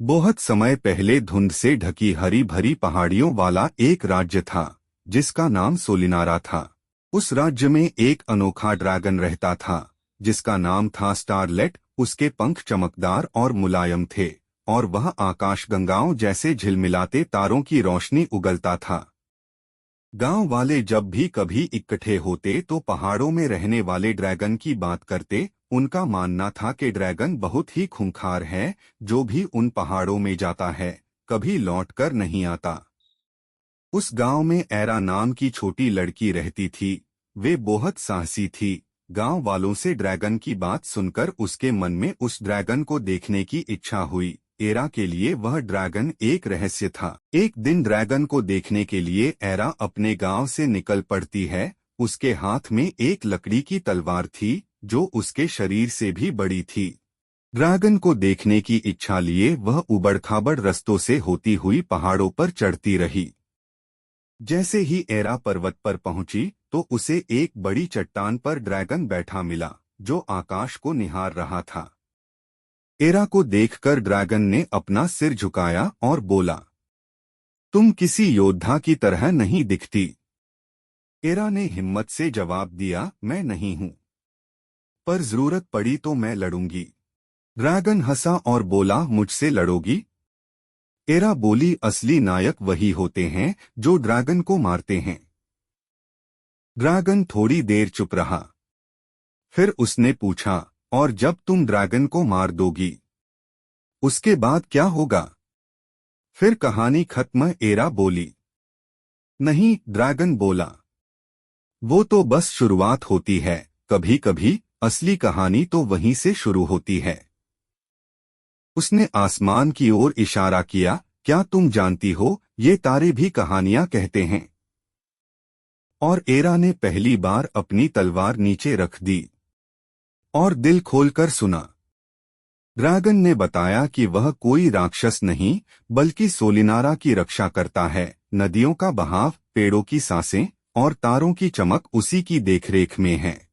बहुत समय पहले धुंध से ढकी हरी भरी पहाड़ियों वाला एक राज्य था जिसका नाम सोलिनारा था। उस राज्य में एक अनोखा ड्रैगन रहता था जिसका नाम था स्टारलेट। उसके पंख चमकदार और मुलायम थे और वह आकाशगंगाओं जैसे झिलमिलाते तारों की रोशनी उगलता था। गांव वाले जब भी कभी इकट्ठे होते तो पहाड़ों में रहने वाले ड्रैगन की बात करते। उनका मानना था कि ड्रैगन बहुत ही खूंखार है, जो भी उन पहाड़ों में जाता है कभी लौटकर नहीं आता। उस गांव में एरा नाम की छोटी लड़की रहती थी। वे बहुत साहसी थी। गांव वालों से ड्रैगन की बात सुनकर उसके मन में उस ड्रैगन को देखने की इच्छा हुई। एरा के लिए वह ड्रैगन एक रहस्य था। एक दिन ड्रैगन को देखने के लिए एरा अपने गांव से निकल पड़ती है। उसके हाथ में एक लकड़ी की तलवार थी जो उसके शरीर से भी बड़ी थी। ड्रैगन को देखने की इच्छा लिए वह उबड़-खाबड़ रास्तों से होती हुई पहाड़ों पर चढ़ती रही। जैसे ही एरा पर्वत पर पहुंची तो उसे एक बड़ी चट्टान पर ड्रैगन बैठा मिला जो आकाश को निहार रहा था। एरा को देखकर ड्रैगन ने अपना सिर झुकाया और बोला, तुम किसी योद्धा की तरह नहीं दिखती। एरा ने हिम्मत से जवाब दिया, मैं नहीं हूं, पर जरूरत पड़ी तो मैं लड़ूंगी। ड्रैगन हंसा और बोला, मुझसे लड़ोगी? एरा बोली, असली नायक वही होते हैं जो ड्रैगन को मारते हैं। ड्रैगन थोड़ी देर चुप रहा। फिर उसने पूछा, और जब तुम ड्रैगन को मार दोगी उसके बाद क्या होगा? फिर कहानी खत्म, एरा बोली। नहीं, ड्रैगन बोला, वो तो बस शुरुआत होती है। कभी कभी असली कहानी तो वहीं से शुरू होती है। उसने आसमान की ओर इशारा किया, क्या तुम जानती हो, ये तारे भी कहानियां कहते हैं। और एरा ने पहली बार अपनी तलवार नीचे रख दी और दिल खोलकर सुना। ड्रैगन ने बताया कि वह कोई राक्षस नहीं बल्कि सोलिनारा की रक्षा करता है। नदियों का बहाव, पेड़ों की सांसें और तारों की चमक उसी की देखरेख में है।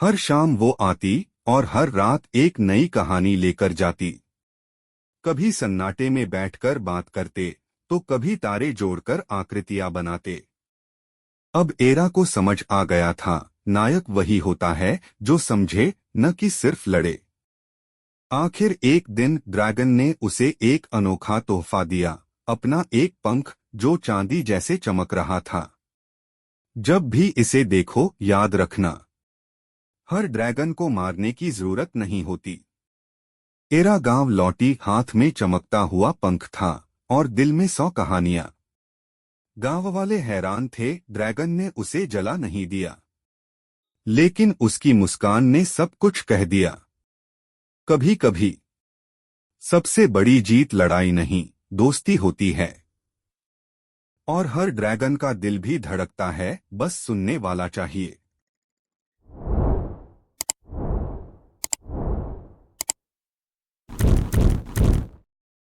हर शाम वो आती और हर रात एक नई कहानी लेकर जाती। कभी सन्नाटे में बैठकर बात करते तो कभी तारे जोड़कर आकृतियां बनाते। अब एरा को समझ आ गया था, नायक वही होता है जो समझे, न कि सिर्फ लड़े। आखिर एक दिन ड्रैगन ने उसे एक अनोखा तोहफा दिया, अपना एक पंख जो चांदी जैसे चमक रहा था। जब भी इसे देखो याद रखना, हर ड्रैगन को मारने की जरूरत नहीं होती। एरा गांव लौटी, हाथ में चमकता हुआ पंख था और दिल में 100 कहानियां। गांव वाले हैरान थे, ड्रैगन ने उसे जला नहीं दिया, लेकिन उसकी मुस्कान ने सब कुछ कह दिया। कभी कभी सबसे बड़ी जीत लड़ाई नहीं, दोस्ती होती है। और हर ड्रैगन का दिल भी धड़कता है, बस सुनने वाला चाहिए।